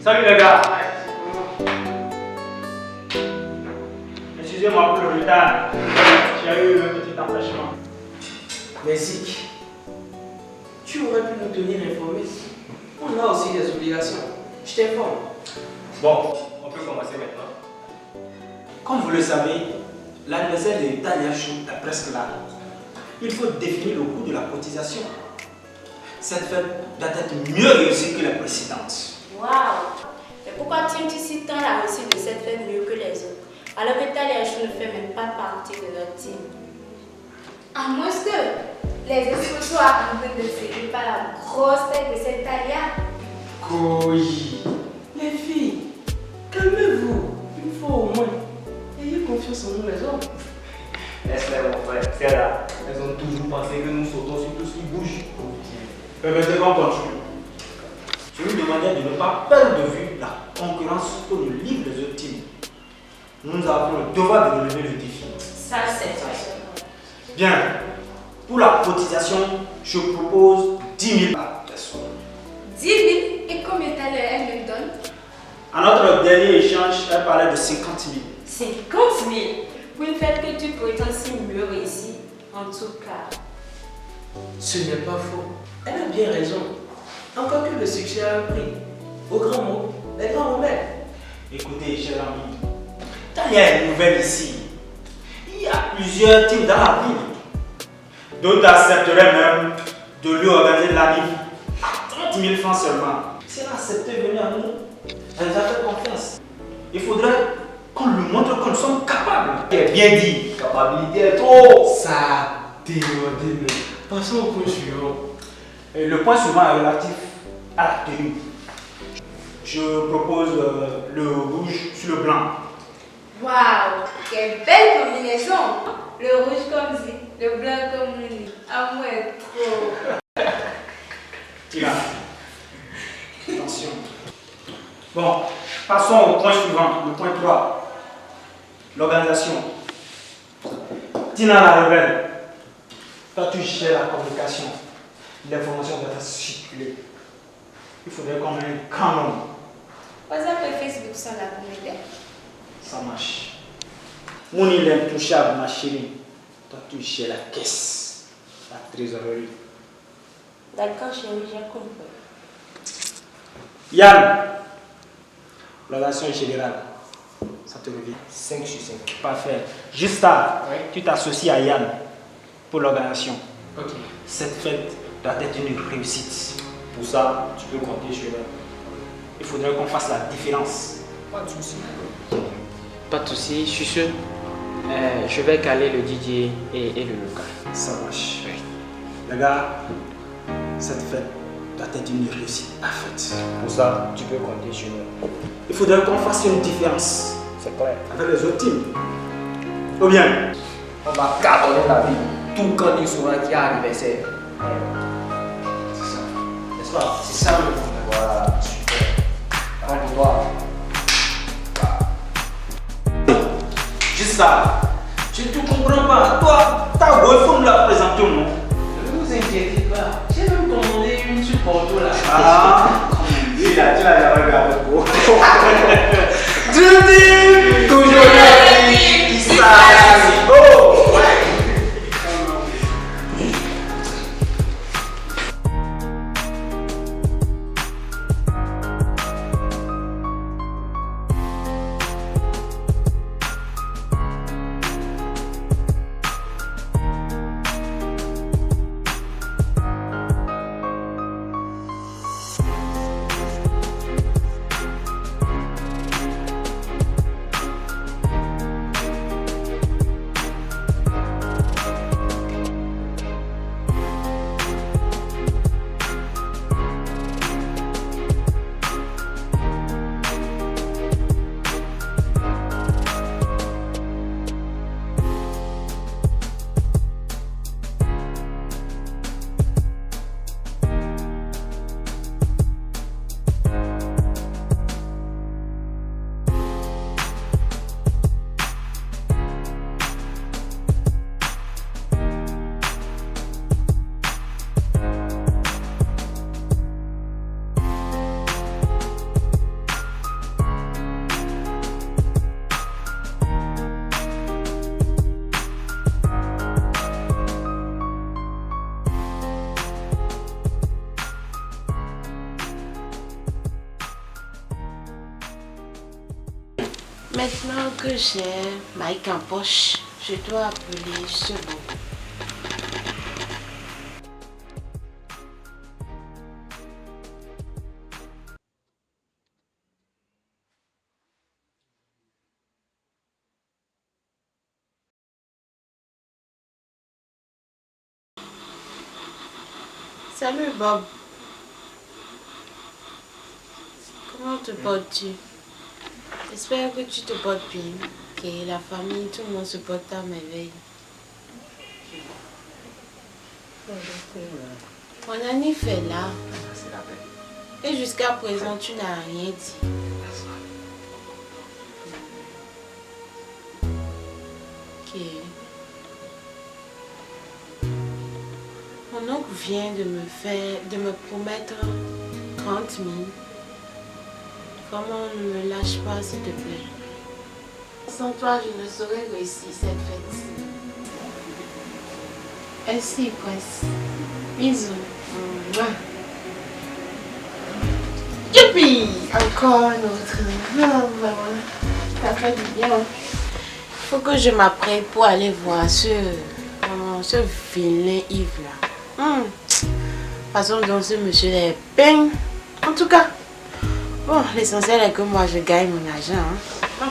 Salut les gars. Excusez-moi pour le retard. J'ai eu un petit empêchement. Mais Zik, tu aurais pu nous tenir informés. On a aussi des obligations. Je t'informe. Bon, on peut commencer maintenant. Comme vous le savez, l'anniversaire de Talia Chou est presque là. Il faut définir le coût de la cotisation. Cette fête doit être mieux réussie que les précédentes. Waouh! Mais pourquoi tiens-tu si tant la réussite de cette fête mieux que les autres? Alors que Talia Chou ne fait même pas partie de notre team. À moins que les esprits soient en train de séduire par la grosse tête de cette Talia. Koji, les filles, calmez-vous. Une fois au moins. Ayez confiance en nous les hommes. Laisse-les mon frère, c'est là. Elles ont toujours pensé que nous sautons sur tout ce qui bouge. Permettez qu'on continue. Je lui demandais de ne pas perdre de vue la concurrence que nous livrent les autres teams. Nous avons le devoir de relever le défi. Ça, c'est vrai. Bien. Pour la cotisation, je propose 10 000 par personne. 10 000 et combien Talia elle me donne? À notre dernier échange, elle parlait de 50 000. 50 000 pour une fête que tu prétends si mieux réussie, en tout cas. Ce n'est pas faux. Elle a bien raison. Encore que le succès a un prix. Au grand mot, les grands moments. Écoutez, cher ami, Talia est nouvelle ici. Il y a plusieurs teams dans la ville. D'autres accepteraient même de lui organiser la vie à 30 000 francs seulement. Si elle acceptait de venir à nous, elle nous a fait confiance. Il faudrait qu'on lui montre que nous sommes capables. C'est bien dit, capacité est trop. Ça a dérodé. Passons au point suivant. Et le point suivant est relatif à la tenue. Je propose le rouge sur le blanc. Waouh! Quelle belle combinaison! Le rouge comme Zik, le blanc comme Lily. À moi, trop. Tira. Attention. Bon, passons au point suivant, le point 3. L'organisation. Tina la rebelle. Toi, tu gères la communication. L'information doit être circulée. Il faudrait qu'on ait un canon. WhatsApp et Facebook sont là pour m'aider. Ça marche. Mon île est intouchable, ma chérie. Toi, tu gères la caisse, la trésorerie. D'accord, chérie, j'ai compris. Yann, l'organisation générale, ça te revient. 5 sur 5. Parfait. Juste ça, tu t'associes à Yann pour l'organisation. Ok. Cette fête doit être une réussite. Pour ça, tu peux compter sur moi. Il faudrait qu'on fasse la différence. Pas de soucis. Pas de soucis, je suis sûr. Je vais caler le DJ et le local. Ça marche. Les gars, cette fête doit être une réussite parfaite. Pour ça, tu peux compter sur moi. Il faudrait qu'on fasse une différence C'est clair. avec les autres teams. Ou bien, On va cartonner la vie. Tout quand il sera qui a anniversaire. c'est ça. N'est-ce pas? C'est ça le fond. Voilà, super. Rends-toi. Juste ça. Je ne te comprends pas. Toi, ta faut me la présenter ou non? Ne vous inquiétez pas. J'ai même commandé une sur Porto là. Ah, Tu l'as jamais regardé pour. toujours qui Maintenant que j'ai Mike en poche, je dois appeler Sebo. Salut Bob. Comment te portes-tu? J'espère que tu te portes bien, que la famille, tout le monde se porte à merveille. Mon anniv est là. Et jusqu'à présent, tu n'as rien dit. Ok. Mon oncle vient de me promettre 30 000. Vraiment, ne me lâche pas, s'il te plaît. Sans toi, je ne saurais réussir cette fête. Ainsi, Prince. Bisous. Youpi! Encore un autre. Oh, vraiment. Ça fait du bien. Il faut que je m'apprête pour aller voir ce vilain Yves là. Façon dont ce monsieur est peint. En tout cas, bon, l'essentiel est que moi je gagne mon argent. Hein.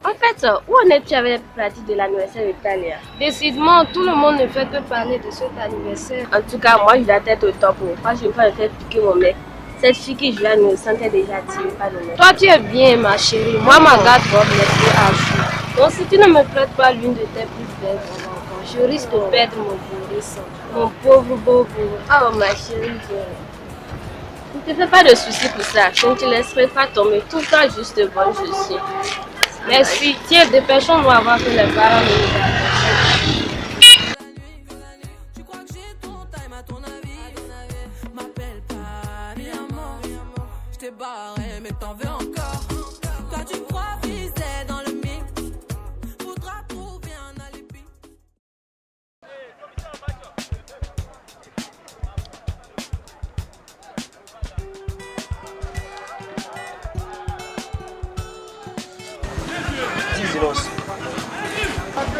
En fait, où en es-tu avec la pratique de l'anniversaire de Talia? Décidément, tout le monde ne fait que parler de cet anniversaire. En tout cas, moi, je dois être au top. Moi, je ne peux pas me faire piquer mon mec. Cette fille qui jouait me sentait déjà tirée par le mec. Toi, tu es bien, ma chérie. Moi, ma garde Bob n'est à jour. Donc, si tu ne me prêtes pas l'une de tes plus belles enfants, je risque de perdre mon bourrisson. Mon pauvre Bobo. Oh, ma chérie. Ne te fais pas de soucis pour ça. Je ne te laisserai pas tomber. Tout le temps juste bonne, je suis. Merci. Tiens, dépêchons-nous avant que les parents ne nous attendent.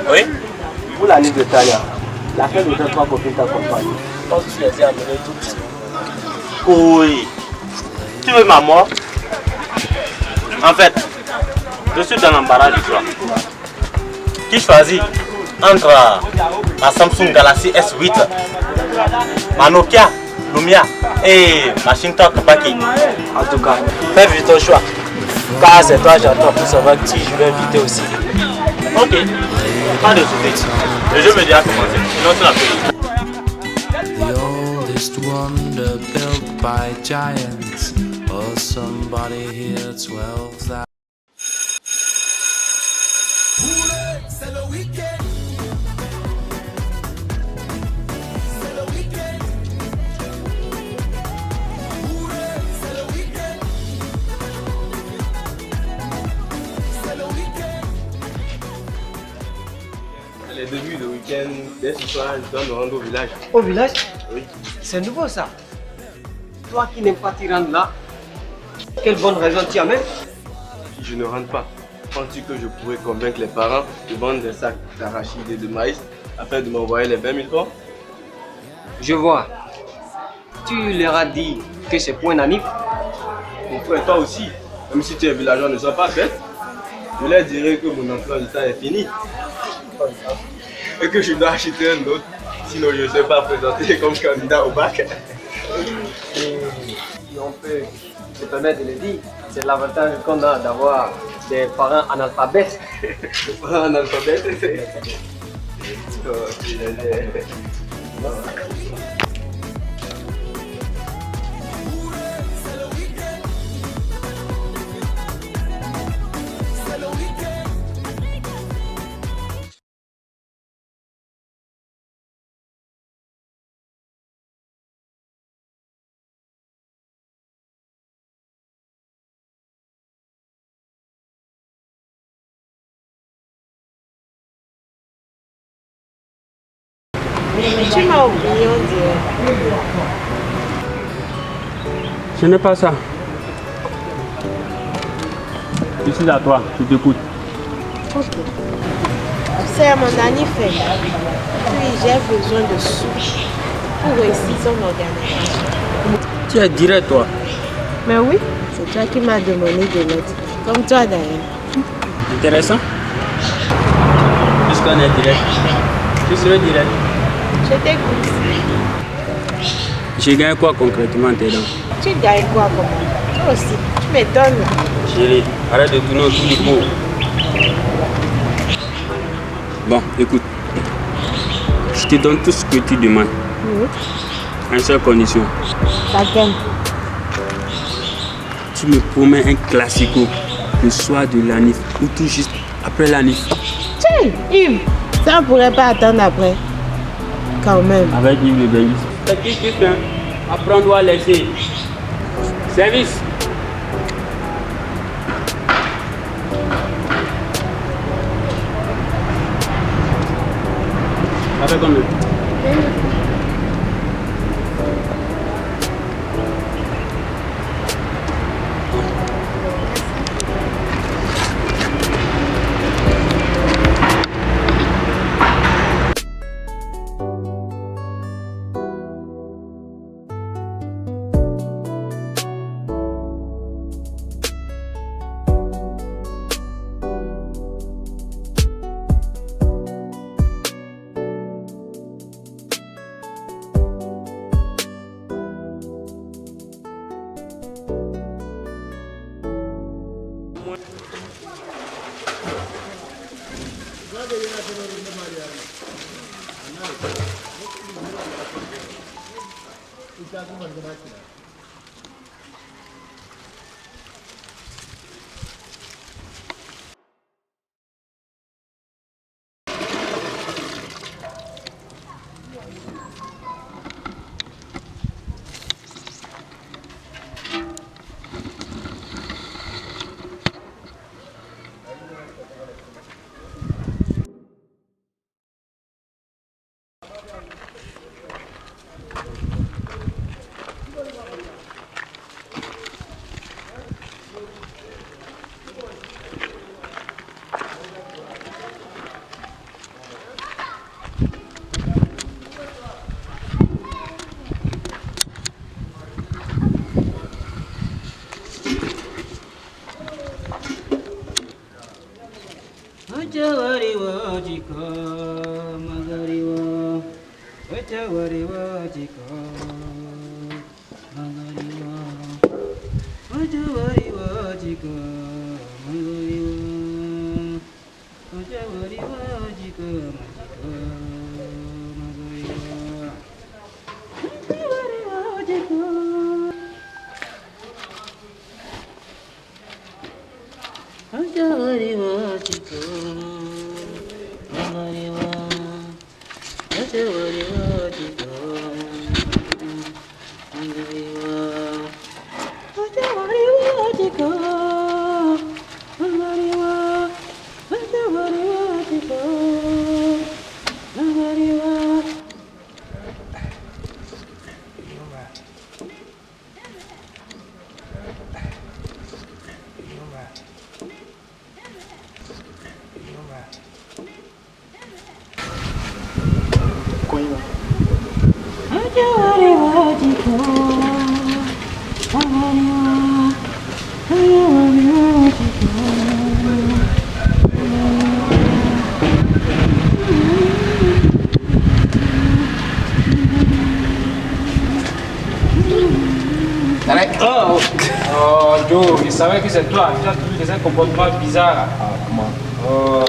Oui? Pour l'année de Talia, laquelle de tes trois copines t'accompagne? Je pense que tu les as amenées toutes. Oui. Tu veux ma mort? En fait, je suis dans l'embarras du choix. Qui choisit entre ma Samsung Galaxy S8, ma Nokia Lumia et ma Shintok Baki? En tout cas, fais vite ton choix. Car c'est toi, j'attends pour savoir qui je vais inviter aussi. Ok, pas de soucis. Le jeu me dit à commencer. Sinon, tu l'as payé. The oldest wonder built by giants, or somebody here 12,000. C'est le week-end. C'est le week-end. C'est le week-end. C'est le week-end. Les débuts de week-end, dès ce soir, je dois me rendre au village. Au village? Oui. C'est nouveau ça. Toi qui n'aimes pas t'y rendre là, quelle bonne raison tu amènes? Si je ne rentre pas, penses-tu que je pourrais convaincre les parents de vendre des sacs d'arachides et de maïs afin de m'envoyer les 20 000 francs? Je vois. Tu leur as dit que c'est pour un anniv? Mon frère, toi aussi, même si tu es villageois, ne sois pas bête. Je leur dirai que mon emploi du temps est fini. Et que je dois acheter un autre, sinon je ne serai pas présenté comme candidat au bac. Si on peut se permettre de le dire, C'est l'avantage qu'on a d'avoir des parents analphabètes. Des parents analphabètes. Tu m'as oublié, on dirait. Ce n'est pas ça. Je suis à toi, je t'écoute. Ok. Tu sais, mon anniversaire, puis j'ai besoin de sous pour réussir son organisation. Tu es direct, toi. Mais oui, c'est toi qui m'as demandé de l'aide. Comme toi d'ailleurs. Intéressant. Puisqu'on est direct, je serai direct. Je t'écoute. Je gagne quoi concrètement dedans? Tu gagnes quoi comment? Toi aussi, tu m'étonnes là. Chérie, arrête de tourner autour du pot. Bon, écoute. Je te donne tout ce que tu demandes. Oui. À une seule condition. Laquelle? Tu me promets un classico le soir de l'anniv ou tout juste après l'anniv. Tiens, Yves, ça on pourrait pas attendre après. Quand même. Avec Yves le Bengis. C'est qui tu fais? Apprendre à laisser. Service. Avec combien? Joe, je savais que c'est toi. Tu as toujours des comportements bizarres. Ah, comment? Oh.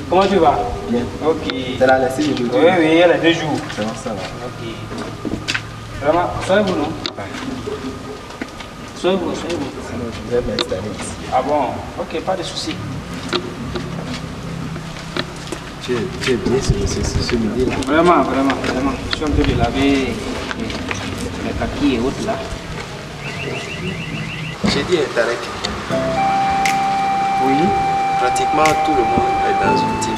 Comment tu vas? Bien. Ok. C'est la laissée aujourd'hui? Oui, oui, elle a 2 jours. Comment ça va? Ok. Vraiment, soyez-vous, non? Soyez-vous, soyez-vous. Sinon, je vais m'installer ici. Ah bon? Ok, pas de soucis. Tu es bien ce midi là. Vraiment, vraiment, vraiment. Je suis en train de laver les kakis et autres là. J'ai dit à Tarek. Oui. Pratiquement tout le monde est dans une team.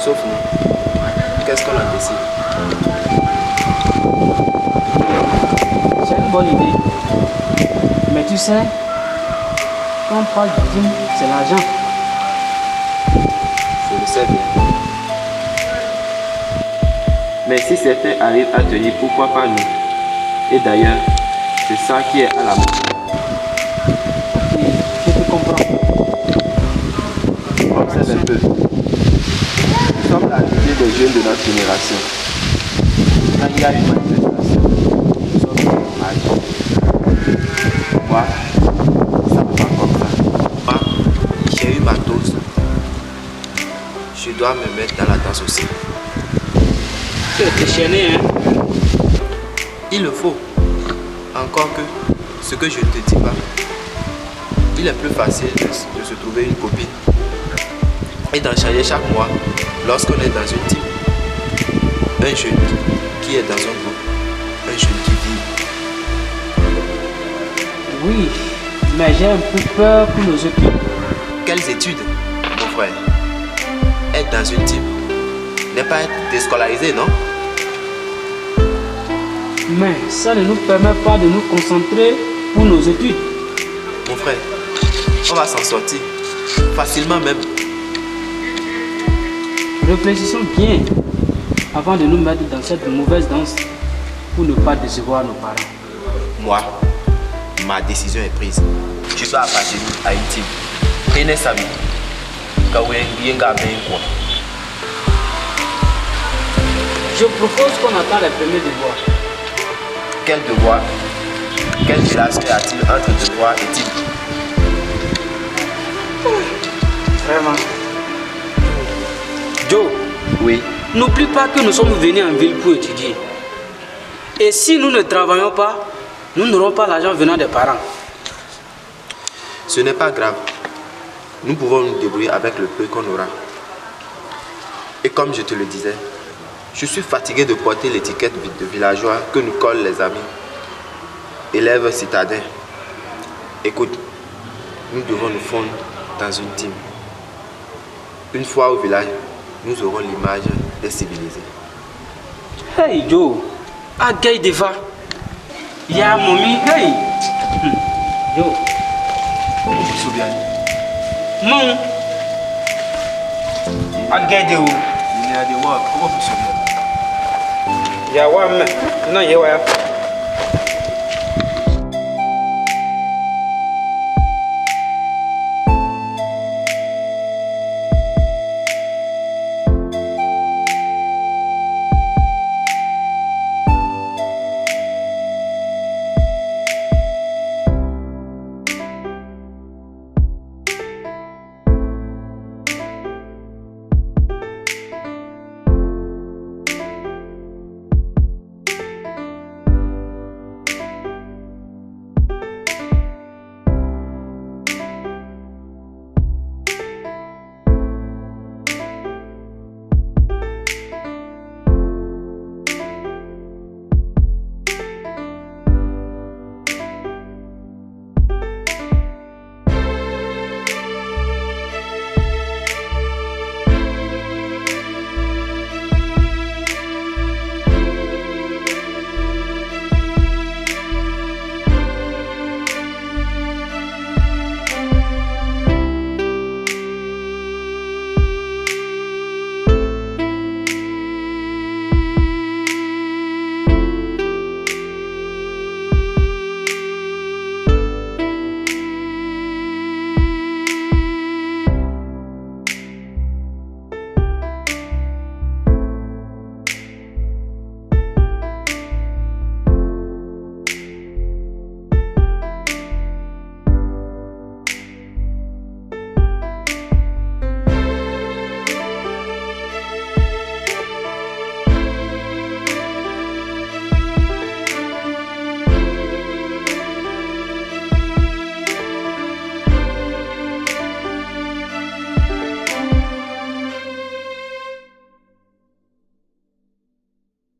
Sauf nous. Qu'est-ce qu'on a décidé? C'est une bonne idée. Mais tu sais, quand on parle du team, c'est l'argent. Je le sais bien. Mais si certains arrivent à tenir, pourquoi pas nous? Et d'ailleurs, c'est ça qui est à la mode. Je te comprends. Observe un peu. Nous sommes la vie des jeunes de notre génération. Quand il y a une manifestation, nous sommes en rage. Moi, ça ne va pas comme ça. Moi, j'ai eu ma dose. Je dois me mettre dans la danse aussi. Tu es déchaîné, hein? Il le faut. Encore que, ce que je ne te dis pas, il est plus facile de se trouver une copine et d'en changer chaque mois lorsqu'on est dans une team. Un jeune qui est dans un groupe, un jeune qui vit. Oui, mais j'ai un peu peur pour nos études. Quelles études, mon frère? Être dans une team n'est pas être déscolarisé, non? Mais ça ne nous permet pas de nous concentrer pour nos études. Mon frère, on va s'en sortir. Facilement même. Réfléchissons bien avant de nous mettre dans cette mauvaise danse pour ne pas décevoir nos parents. Moi, ma décision est prise. Je dois appartenir à une team. Prenez sa vie. Je propose qu'on attend les premiers devoirs. Quel devoir? Quelle relation y a-t-il entre devoir et team? Vraiment. Joe, oui. N'oublie pas que nous sommes venus en ville pour étudier. Et si nous ne travaillons pas, nous n'aurons pas l'argent venant des parents. Ce n'est pas grave. Nous pouvons nous débrouiller avec le peu qu'on aura. Et comme je te le disais, je suis fatigué de porter l'étiquette de villageois que nous collent les amis. Élèves citadins. Écoute, nous devons nous fondre dans une team. Une fois au village, nous aurons l'image des civilisés. Hey Joe, à Gaï Deva, il y a Momi, hey. Joe. Souviens. Non. À Gaï Deva. Il y a des voix, comment vous souvenez? Il y a Wam, non, il y a